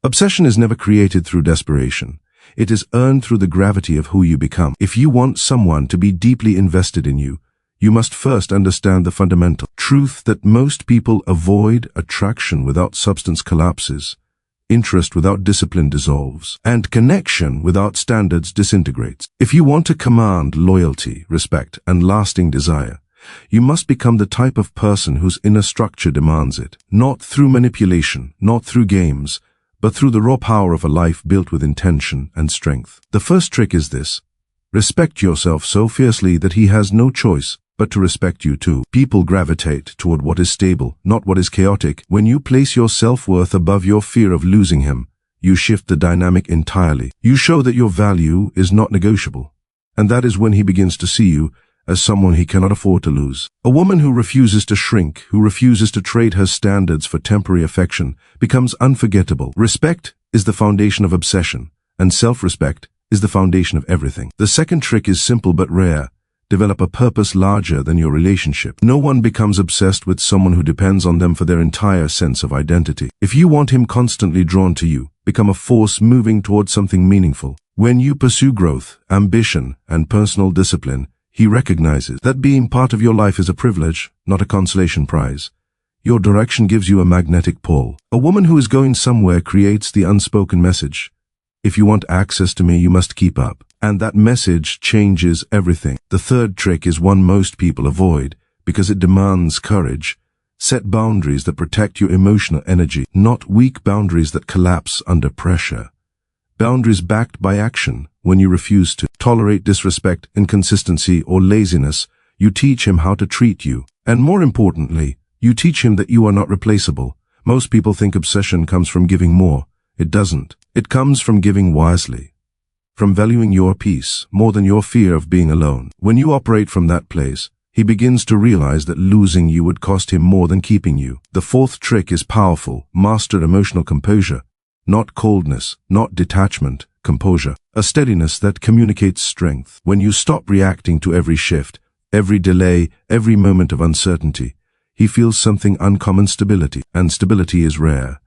Obsession is never created through desperation. It is earned through the gravity of who you become. If you want someone to be deeply invested in you, you must first understand the fundamental truth that most people avoid. Attraction without substance collapses, interest without discipline dissolves, and connection without standards disintegrates. If you want to command loyalty, respect, and lasting desire, you must become the type of person whose inner structure demands it, not through manipulation, not through games, but through the raw power of a life built with intention and strength. The first trick is this: respect yourself so fiercely that he has no choice but to respect you too. People gravitate toward what is stable, not what is chaotic. When you place your self-worth above your fear of losing him, you shift the dynamic entirely. You show that your value is not negotiable, and that is when he begins to see you as someone he cannot afford to lose. A woman who refuses to shrink, who refuses to trade her standards for temporary affection, becomes unforgettable. Respect is the foundation of obsession, and self-respect is the foundation of everything. The second trick is simple but rare. Develop a purpose larger than your relationship. No one becomes obsessed with someone who depends on them for their entire sense of identity. If you want him constantly drawn to you, become a force moving towards something meaningful. When you pursue growth, ambition, and personal discipline, he recognizes that being part of your life is a privilege, not a consolation prize. Your direction gives you a magnetic pull. A woman who is going somewhere creates the unspoken message: if you want access to me, you must keep up. And that message changes everything. The third trick is one most people avoid because it demands courage. Set boundaries that protect your emotional energy, not weak boundaries that collapse under pressure. Boundaries backed by action. When you refuse to tolerate disrespect, inconsistency, or laziness, you teach him how to treat you. And more importantly, you teach him that you are not replaceable. Most people think obsession comes from giving more. It doesn't. It comes from giving wisely, from valuing your peace more than your fear of being alone. When you operate from that place, he begins to realize that losing you would cost him more than keeping you. The fourth trick is powerful. Master emotional composure. Not coldness, not detachment, composure. A steadiness that communicates strength. When you stop reacting to every shift, every delay, every moment of uncertainty, he feels something uncommon: stability. And stability is rare.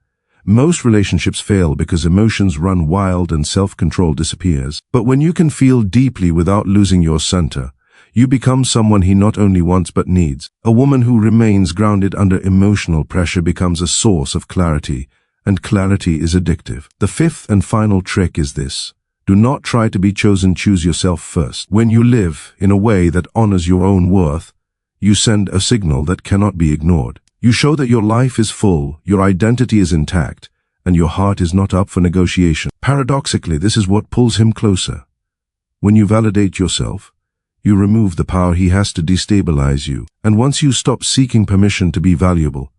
Most relationships fail because emotions run wild and self-control disappears. But when you can feel deeply without losing your center, you become someone he not only wants but needs. A woman who remains grounded under emotional pressure becomes a source of clarity, and clarity is addictive. The fifth and final trick is this: do not try to be chosen, choose yourself first. When you live in a way that honors your own worth, you send a signal that cannot be ignored. You show that your life is full, your identity is intact, and your heart is not up for negotiation. Paradoxically, this is what pulls him closer. When you validate yourself, you remove the power he has to destabilize you. And once you stop seeking permission to be valuable,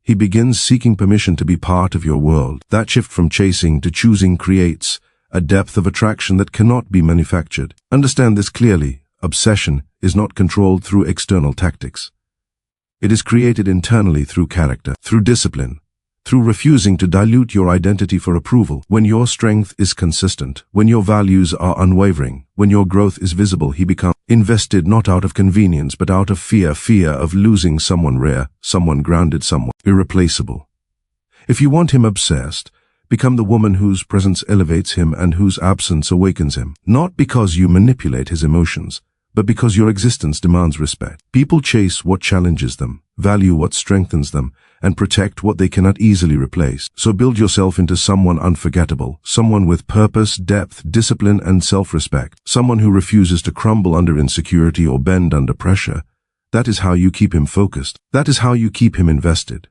he begins seeking permission to be part of your world. That shift from chasing to choosing creates a depth of attraction that cannot be manufactured. Understand this clearly: obsession is not controlled through external tactics. It is created internally through character, through discipline, through refusing to dilute your identity for approval. When your strength is consistent, when your values are unwavering, when your growth is visible, he becomes invested not out of convenience but out of fear of losing someone rare, someone grounded, someone irreplaceable. If you want him obsessed, become the woman whose presence elevates him and whose absence awakens him. Not because you manipulate his emotions, but because your existence demands respect. People chase what challenges them, value what strengthens them, and protect what they cannot easily replace. So build yourself into someone unforgettable, someone with purpose, depth, discipline, and self-respect, someone who refuses to crumble under insecurity or bend under pressure. That is how you keep him focused. That is how you keep him invested.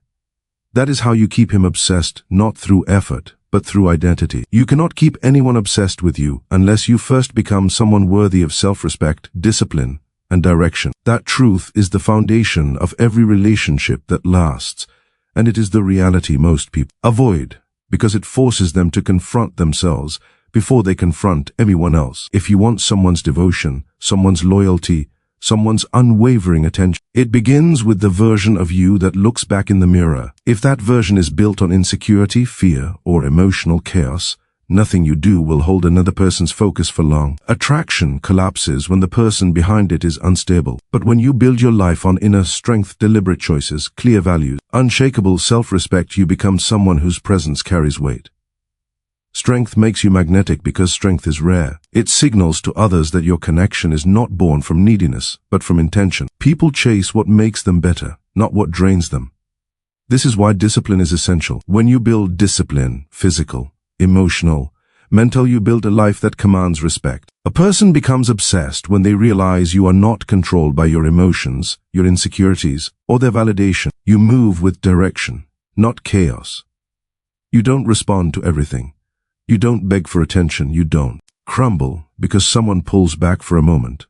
That is how you keep him obsessed, not through effort, but through identity. You cannot keep anyone obsessed with you unless you first become someone worthy of self-respect, discipline, and direction. That truth is the foundation of every relationship that lasts, and it is the reality most people avoid because it forces them to confront themselves before they confront everyone else. If you want someone's devotion, someone's loyalty, someone's unwavering attention, it begins with the version of you that looks back in the mirror. If that version is built on insecurity, fear, or emotional chaos, nothing you do will hold another person's focus for long. Attraction collapses when the person behind it is unstable. But when you build your life on inner strength, deliberate choices, clear values, unshakable self-respect, you become someone whose presence carries weight. Strength makes you magnetic because strength is rare. It signals to others that your connection is not born from neediness, but from intention. People chase what makes them better, not what drains them. This is why discipline is essential. When you build discipline, physical, emotional, mental, you build a life that commands respect. A person becomes obsessed when they realize you are not controlled by your emotions, your insecurities, or their validation. You move with direction, not chaos. You don't respond to everything. You don't beg for attention. You don't crumble because someone pulls back for a moment.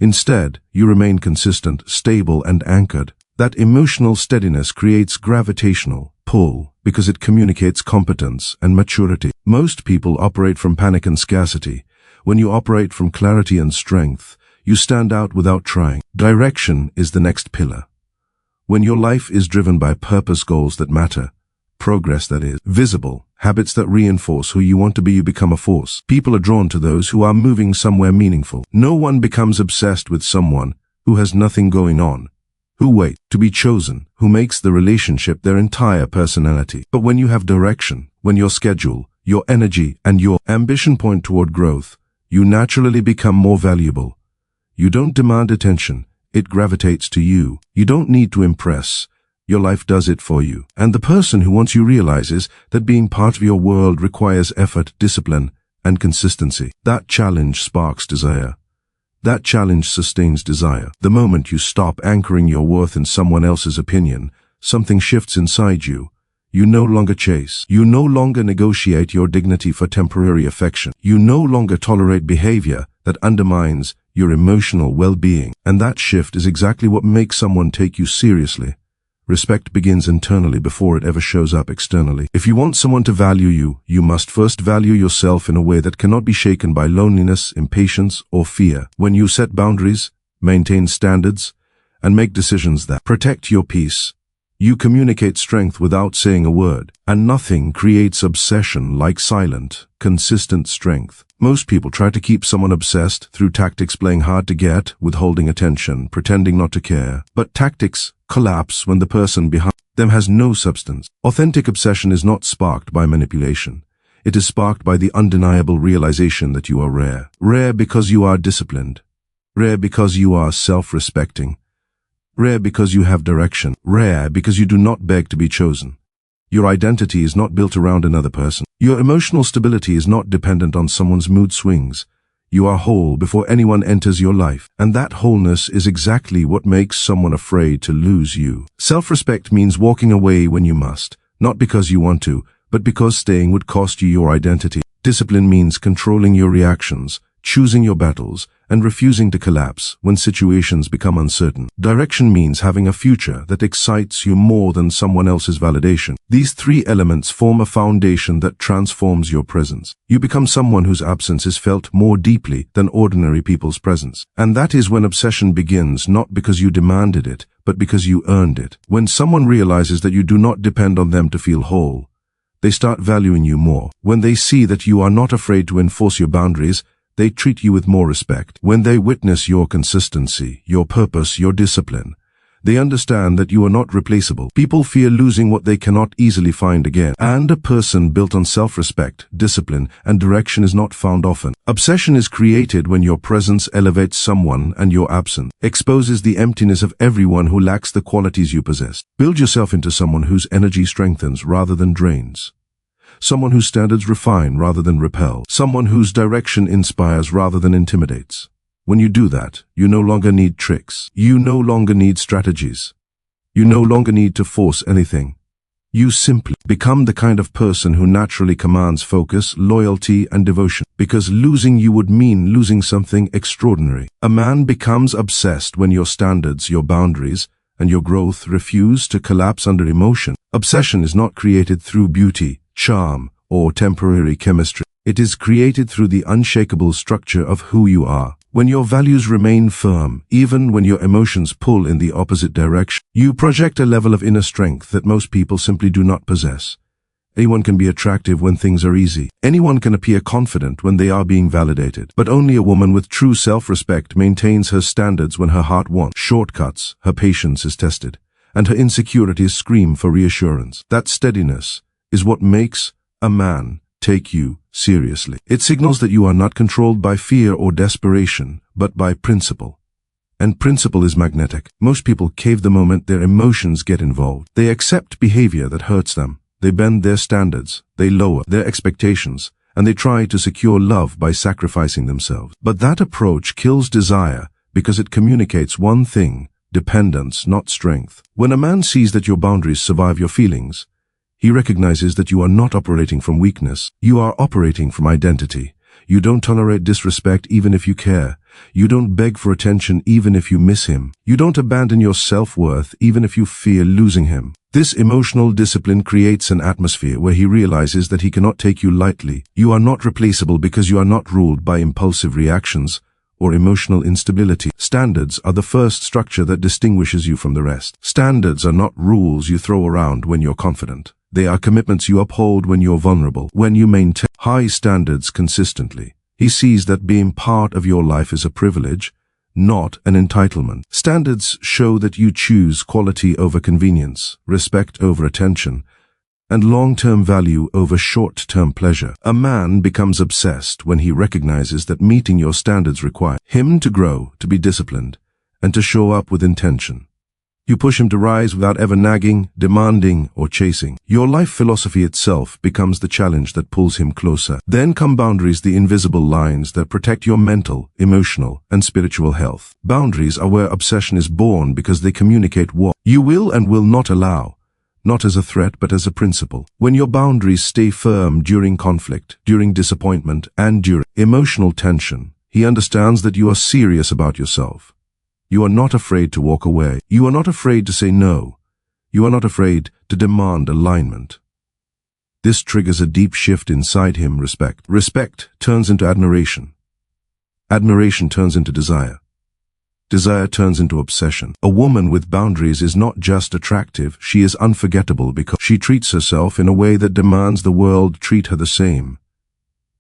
Instead, you remain consistent, stable, and anchored. That emotional steadiness creates gravitational pull because it communicates competence and maturity. Most people operate from panic and scarcity. When you operate from clarity and strength, you stand out without trying. Direction is the next pillar. When your life is driven by purpose, goals that matter, progress that is visible, habits that reinforce who you want to be, you become a force. People are drawn to those who are moving somewhere meaningful. No one becomes obsessed with someone who has nothing going on, who waits to be chosen, who makes the relationship their entire personality. But when you have direction, when your schedule, your energy, and your ambition point toward growth, you naturally become more valuable. You don't demand attention, it gravitates to you. You don't need to impress. Your life does it for you. And the person who wants you realizes that being part of your world requires effort, discipline, and consistency. That challenge sparks desire. That challenge sustains desire. The moment you stop anchoring your worth in someone else's opinion, something shifts inside you. You no longer chase. You no longer negotiate your dignity for temporary affection. You no longer tolerate behavior that undermines your emotional well-being. And that shift is exactly what makes someone take you seriously. Respect begins internally before it ever shows up externally. If you want someone to value you, you must first value yourself in a way that cannot be shaken by loneliness, impatience, or fear. When you set boundaries, maintain standards, and make decisions that protect your peace, you communicate strength without saying a word. And nothing creates obsession like silent, consistent strength. Most people try to keep someone obsessed through tactics: playing hard to get, withholding attention, pretending not to care. But tactics collapse when the person behind them has no substance. Authentic obsession is not sparked by manipulation. It is sparked by the undeniable realization that you are rare. Rare because you are disciplined. Rare because you are self-respecting. Rare because you have direction. Rare because you do not beg to be chosen. Your identity is not built around another person. Your emotional stability is not dependent on someone's mood swings. You are whole before anyone enters your life. And that wholeness is exactly what makes someone afraid to lose you. Self-respect means walking away when you must, not because you want to, but because staying would cost you your identity. Discipline means controlling your reactions, choosing your battles, and refusing to collapse when situations become uncertain. Direction means having a future that excites you more than someone else's validation. These three elements form a foundation that transforms your presence. You become someone whose absence is felt more deeply than ordinary people's presence. And that is when obsession begins, not because you demanded it, but because you earned it. When someone realizes that you do not depend on them to feel whole, they start valuing you more. When they see that you are not afraid to enforce your boundaries, they treat you with more respect. When they witness your consistency, your purpose, your discipline, they understand that you are not replaceable. People fear losing what they cannot easily find again. And a person built on self-respect, discipline, and direction is not found often. Obsession is created when your presence elevates someone and your absence exposes the emptiness of everyone who lacks the qualities you possess. Build yourself into someone whose energy strengthens rather than drains. Someone whose standards refine rather than repel. Someone whose direction inspires rather than intimidates. When you do that, you no longer need tricks. You no longer need strategies. You no longer need to force anything. You simply become the kind of person who naturally commands focus, loyalty, and devotion. Because losing you would mean losing something extraordinary. A man becomes obsessed when your standards, your boundaries, and your growth refuse to collapse under emotion. Obsession is not created through beauty, charm, or temporary chemistry. It is created through the unshakable structure of who you are. When your values remain firm, even when your emotions pull in the opposite direction, you project a level of inner strength that most people simply do not possess. Anyone can be attractive when things are easy. Anyone can appear confident when they are being validated. But only a woman with true self-respect maintains her standards when her heart wants shortcuts, her patience is tested, and her insecurities scream for reassurance. That steadiness is what makes a man take you seriously. It signals that you are not controlled by fear or desperation, but by principle. And principle is magnetic. Most people cave the moment their emotions get involved. They accept behavior that hurts them. They bend their standards. They lower their expectations. And they try to secure love by sacrificing themselves. But that approach kills desire because it communicates one thing: dependence, not strength. When a man sees that your boundaries survive your feelings, he recognizes that you are not operating from weakness. You are operating from identity. You don't tolerate disrespect even if you care. You don't beg for attention even if you miss him. You don't abandon your self-worth even if you fear losing him. This emotional discipline creates an atmosphere where he realizes that he cannot take you lightly. You are not replaceable because you are not ruled by impulsive reactions or emotional instability. Standards are the first structure that distinguishes you from the rest. Standards are not rules you throw around when you're confident. They are commitments you uphold when you're vulnerable. When you maintain high standards consistently, he sees that being part of your life is a privilege, not an entitlement. Standards show that you choose quality over convenience, respect over attention, and long-term value over short-term pleasure. A man becomes obsessed when he recognizes that meeting your standards requires him to grow, to be disciplined, and to show up with intention. You push him to rise without ever nagging, demanding, or chasing. Your life philosophy itself becomes the challenge that pulls him closer. Then come boundaries, the invisible lines that protect your mental, emotional, and spiritual health. Boundaries are where obsession is born because they communicate what you will and will not allow, not as a threat but as a principle. When your boundaries stay firm during conflict, during disappointment, and during emotional tension, he understands that you are serious about yourself. You are not afraid to walk away. You are not afraid to say no. You are not afraid to demand alignment. This triggers a deep shift inside him: respect. Respect turns into admiration. Admiration turns into desire. Desire turns into obsession. A woman with boundaries is not just attractive, she is unforgettable because she treats herself in a way that demands the world treat her the same.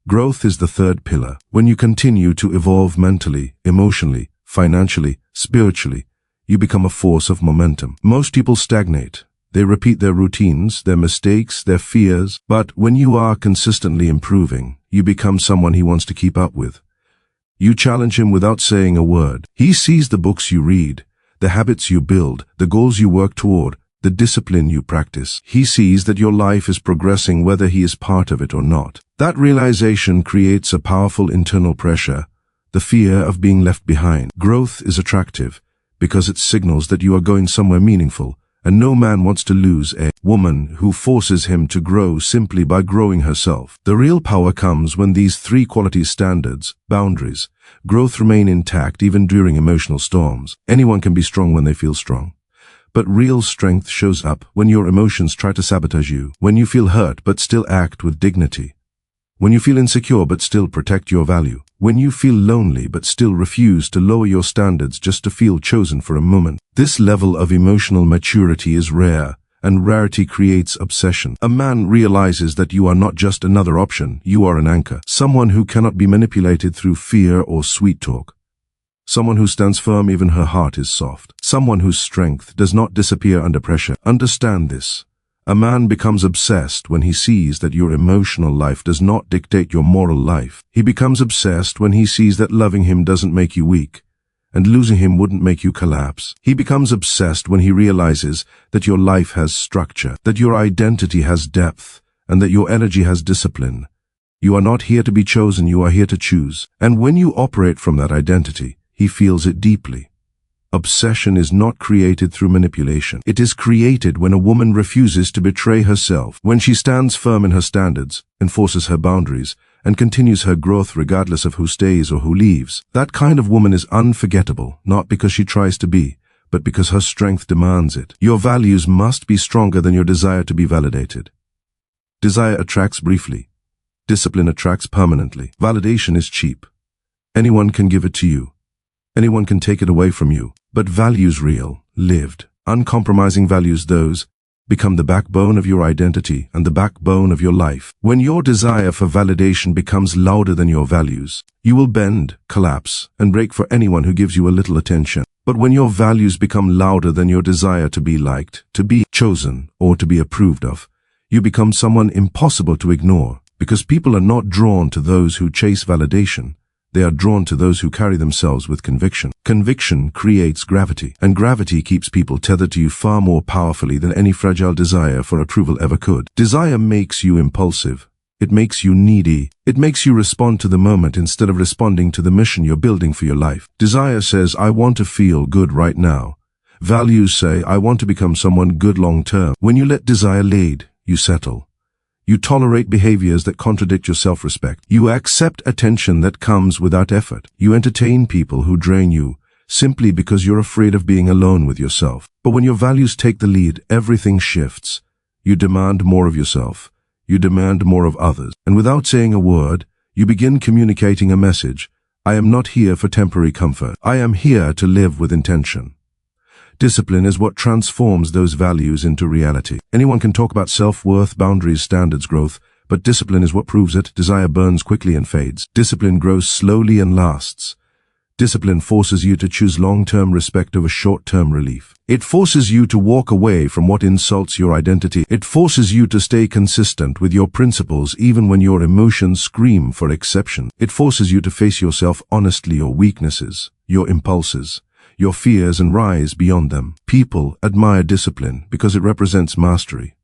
Growth is the third pillar. When you continue to evolve mentally, emotionally, financially, spiritually, you become a force of momentum. Most people stagnate. They repeat their routines, their mistakes, their fears. But when you are consistently improving, you become someone he wants to keep up with. You challenge him without saying a word. He sees the books you read, the habits you build, the goals you work toward, the discipline you practice. He sees that your life is progressing whether he is part of it or not. That realization creates a powerful internal pressure: the fear of being left behind. Growth is attractive because it signals that you are going somewhere meaningful, and no man wants to lose a woman who forces him to grow simply by growing herself. The real power comes when these three qualities: standards, boundaries, growth remain intact even during emotional storms. Anyone can be strong when they feel strong. But real strength shows up when your emotions try to sabotage you, when you feel hurt but still act with dignity, when you feel insecure but still protect your value, when you feel lonely but still refuse to lower your standards just to feel chosen for a moment. This level of emotional maturity is rare, and rarity creates obsession. A man realizes that you are not just another option, you are an anchor, someone who cannot be manipulated through fear or sweet talk, someone who stands firm even her heart is soft, someone whose strength does not disappear under pressure. Understand this. A man becomes obsessed when he sees that your emotional life does not dictate your moral life. He becomes obsessed when he sees that loving him doesn't make you weak, and losing him wouldn't make you collapse. He becomes obsessed when he realizes that your life has structure, that your identity has depth, and that your energy has discipline. You are not here to be chosen, you are here to choose. And when you operate from that identity, he feels it deeply. Obsession is not created through manipulation. It is created when a woman refuses to betray herself, when she stands firm in her standards, enforces her boundaries, and continues her growth regardless of who stays or who leaves. That kind of woman is unforgettable, not because she tries to be, but because her strength demands it. Your values must be stronger than your desire to be validated. Desire attracts briefly. Discipline attracts permanently. Validation is cheap. Anyone can give it to you. Anyone can take it away from you. But values, real, lived, uncompromising values, those become the backbone of your identity and the backbone of your life. When your desire for validation becomes louder than your values, you will bend, collapse, and break for anyone who gives you a little attention. But when your values become louder than your desire to be liked, to be chosen, or to be approved of, you become someone impossible to ignore, Because people are not drawn to those who chase validation. They are drawn to those who carry themselves with conviction. Conviction creates gravity, and gravity keeps people tethered to you far more powerfully than any fragile desire for approval ever could. Desire makes you impulsive. It makes you needy. It makes you respond to the moment instead of responding to the mission you're building for your life. Desire says, I want to feel good right now. Values say, I want to become someone good long term. When you let desire lead, you settle. You tolerate behaviors that contradict your self-respect. You accept attention that comes without effort. You entertain people who drain you simply because you're afraid of being alone with yourself. But when your values take the lead, everything shifts. You demand more of yourself. You demand more of others. And without saying a word, you begin communicating a message. I am not here for temporary comfort. I am here to live with intention. Discipline is what transforms those values into reality. Anyone can talk about self-worth, boundaries, standards, growth, but discipline is what proves it. Desire burns quickly and fades. Discipline grows slowly and lasts. Discipline forces you to choose long-term respect over short-term relief. It forces you to walk away from what insults your identity. It forces you to stay consistent with your principles even when your emotions scream for exception. It forces you to face yourself honestly, your weaknesses, your impulses, your fears, and rise beyond them. People admire discipline because it represents mastery.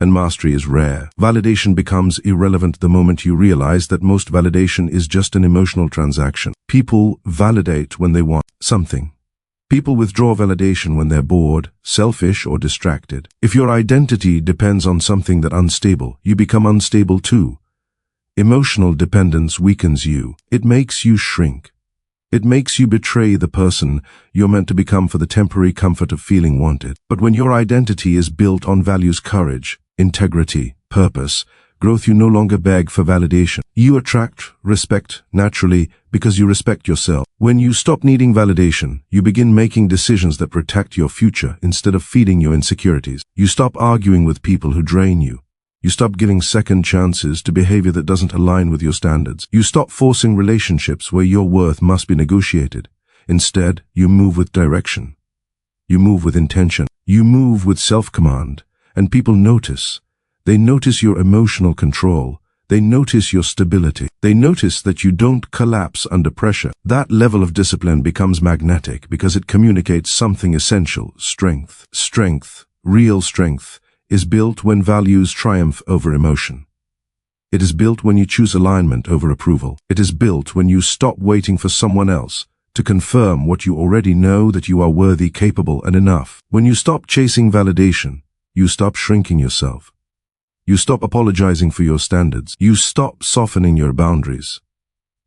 And mastery is rare. Validation becomes irrelevant the moment you realize that most validation is just an emotional transaction. People validate when they want something. People withdraw validation when they're bored, selfish, or distracted. If your identity depends on something that's unstable, you become unstable too. Emotional dependence weakens you. It makes you shrink. It makes you betray the person you're meant to become for the temporary comfort of feeling wanted. But when your identity is built on values, courage, integrity, purpose, growth, you no longer beg for validation. You attract respect naturally because you respect yourself. When you stop needing validation, you begin making decisions that protect your future instead of feeding your insecurities. You stop arguing with people who drain you. You stop giving second chances to behavior that doesn't align with your standards. You stop forcing relationships where your worth must be negotiated. Instead, you move with direction. You move with intention. You move with self-command. And people notice. They notice your emotional control. They notice your stability. They notice that you don't collapse under pressure. That level of discipline becomes magnetic because it communicates something essential: strength. Strength, real strength, is built when values triumph over emotion. It is built when you choose alignment over approval. It is built when you stop waiting for someone else to confirm what you already know, that you are worthy, capable, and enough. When you stop chasing validation, you stop shrinking yourself. You stop apologizing for your standards. You stop softening your boundaries.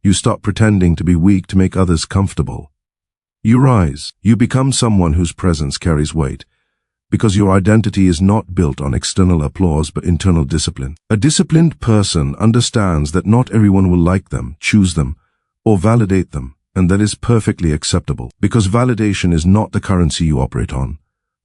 You stop pretending to be weak to make others comfortable. You rise. You become someone whose presence carries weight, because your identity is not built on external applause but internal discipline. A disciplined person understands that not everyone will like them, choose them, or validate them, and that is perfectly acceptable, because validation is not the currency you operate on.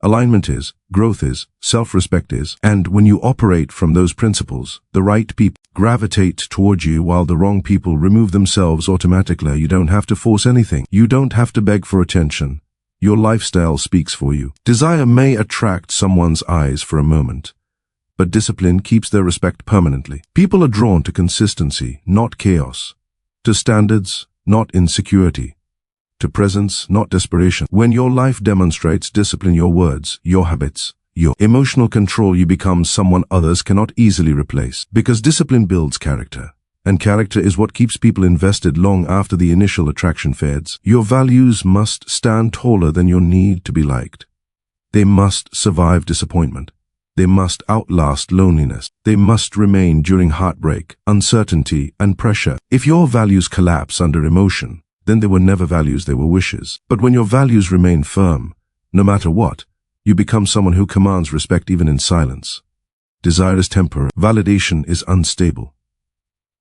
Alignment is, growth is, self-respect is, and when you operate from those principles, the right people gravitate toward you while the wrong people remove themselves automatically. You don't have to force anything. You don't have to beg for attention. Your lifestyle speaks for you. Desire may attract someone's eyes for a moment, but discipline keeps their respect permanently. People are drawn to consistency, not chaos. To standards, not insecurity. To presence, not desperation. When your life demonstrates discipline, your words, your habits, your emotional control, you become someone others cannot easily replace. Because discipline builds character. And character is what keeps people invested long after the initial attraction fades. Your values must stand taller than your need to be liked. They must survive disappointment. They must outlast loneliness. They must remain during heartbreak, uncertainty, and pressure. If your values collapse under emotion, then they were never values, they were wishes. But when your values remain firm, no matter what, you become someone who commands respect even in silence. Desire is temporary. Validation is unstable.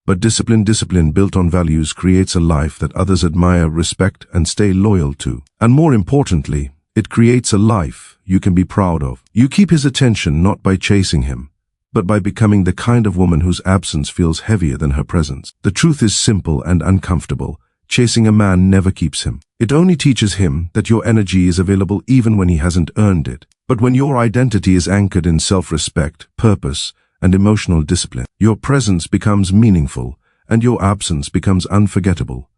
But discipline built on values creates a life that others admire, respect, and stay loyal to. And more importantly, it creates a life you can be proud of. You keep his attention not by chasing him, but by becoming the kind of woman whose absence feels heavier than her presence. The truth is simple and uncomfortable. Chasing a man never keeps him. It only teaches him that your energy is available even when he hasn't earned it. But when your identity is anchored in self-respect, purpose, and emotional discipline. Your presence becomes meaningful, and your absence becomes unforgettable.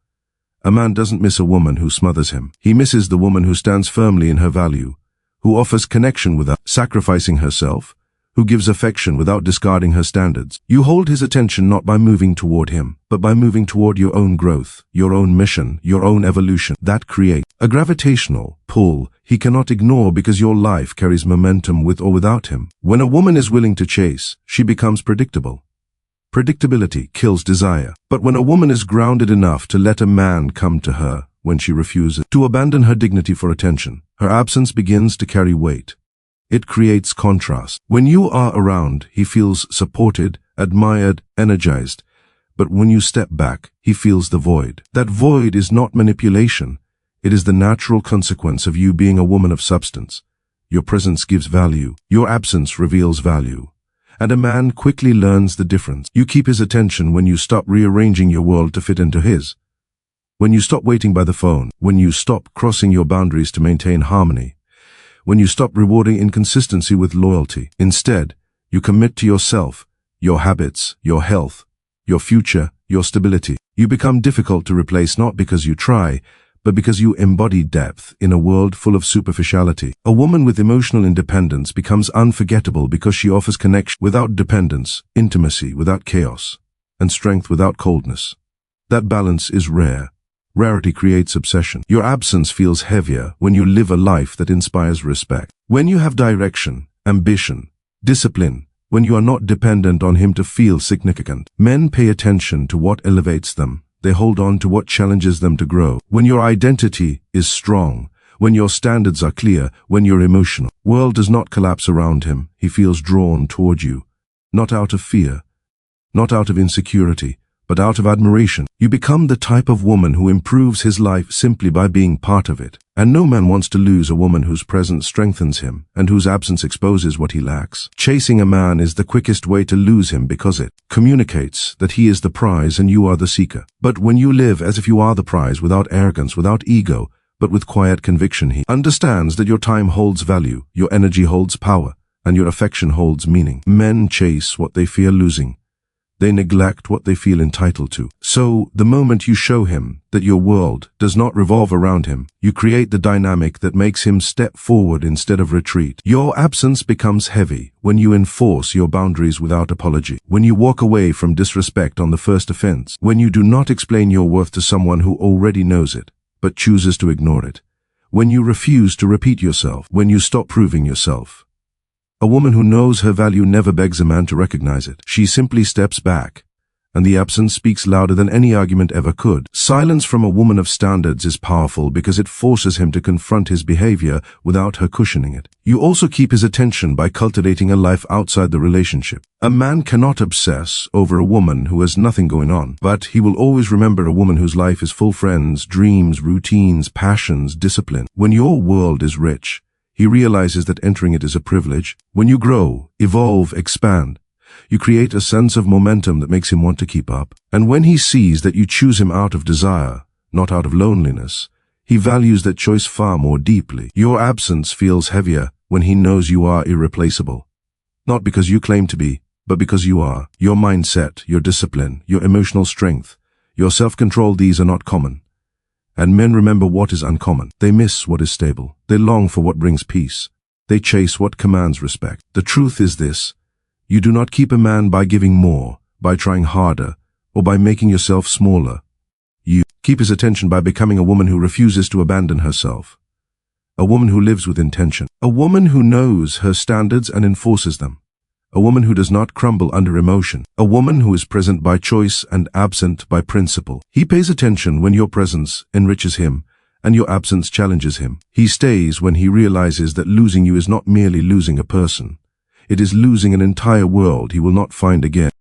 A man doesn't miss a woman who smothers him. He misses the woman who stands firmly in her value, who offers connection without sacrificing herself, who gives affection without discarding her standards. You hold his attention not by moving toward him, but by moving toward your own growth, your own mission, your own evolution. That creates a gravitational pull he cannot ignore because your life carries momentum with or without him. When a woman is willing to chase, she becomes predictable. Predictability kills desire. But when a woman is grounded enough to let a man come to her when she refuses, to abandon her dignity for attention, her absence begins to carry weight. It creates contrast. When you are around, he feels supported, admired, energized. But when you step back, he feels the void. That void is not manipulation. It is the natural consequence of you being a woman of substance. Your presence gives value. Your absence reveals value. And a man quickly learns the difference. You keep his attention when you stop rearranging your world to fit into his. When you stop waiting by the phone. When you stop crossing your boundaries to maintain harmony. When you stop rewarding inconsistency with loyalty. Instead, you commit to yourself, your habits, your health, your future, your stability. You become difficult to replace not because you try, but because you embody depth in a world full of superficiality. A woman with emotional independence becomes unforgettable because she offers connection without dependence, intimacy without chaos, and strength without coldness. That balance is rare. Rarity creates obsession. Your absence feels heavier when you live a life that inspires respect. When you have direction, ambition, discipline, when you are not dependent on him to feel significant. Men pay attention to what elevates them. They hold on to what challenges them to grow. When your identity is strong, when your standards are clear, when you're emotional. World does not collapse around him. He feels drawn toward you. Not out of fear, not out of insecurity, but out of admiration. You become the type of woman who improves his life simply by being part of it. And no man wants to lose a woman whose presence strengthens him and whose absence exposes what he lacks. Chasing a man is the quickest way to lose him because it communicates that he is the prize and you are the seeker. But when you live as if you are the prize, without arrogance, without ego, but with quiet conviction, he understands that your time holds value, your energy holds power, and your affection holds meaning. Men chase what they fear losing. They neglect what they feel entitled to. So, the moment you show him that your world does not revolve around him, you create the dynamic that makes him step forward instead of retreat. Your absence becomes heavy when you enforce your boundaries without apology, when you walk away from disrespect on the first offense, when you do not explain your worth to someone who already knows it, but chooses to ignore it, when you refuse to repeat yourself, when you stop proving yourself. A woman who knows her value never begs a man to recognize it. She simply steps back, and the absence speaks louder than any argument ever could. Silence from a woman of standards is powerful because it forces him to confront his behavior without her cushioning it. You also keep his attention by cultivating a life outside the relationship. A man cannot obsess over a woman who has nothing going on, but he will always remember a woman whose life is full friends, dreams, routines, passions, discipline. When your world is rich, he realizes that entering it is a privilege. When you grow, evolve, expand, you create a sense of momentum that makes him want to keep up. And when he sees that you choose him out of desire, not out of loneliness, he values that choice far more deeply. Your absence feels heavier when he knows you are irreplaceable. Not because you claim to be, but because you are. Your mindset, your discipline, your emotional strength, your self-control, these are not common. And men remember what is uncommon. They miss what is stable. They long for what brings peace. They chase what commands respect. The truth is this: you do not keep a man by giving more, by trying harder, or by making yourself smaller. You keep his attention by becoming a woman who refuses to abandon herself. A woman who lives with intention. A woman who knows her standards and enforces them. A woman who does not crumble under emotion. A woman who is present by choice and absent by principle. He pays attention when your presence enriches him and your absence challenges him. He stays when he realizes that losing you is not merely losing a person. It is losing an entire world he will not find again.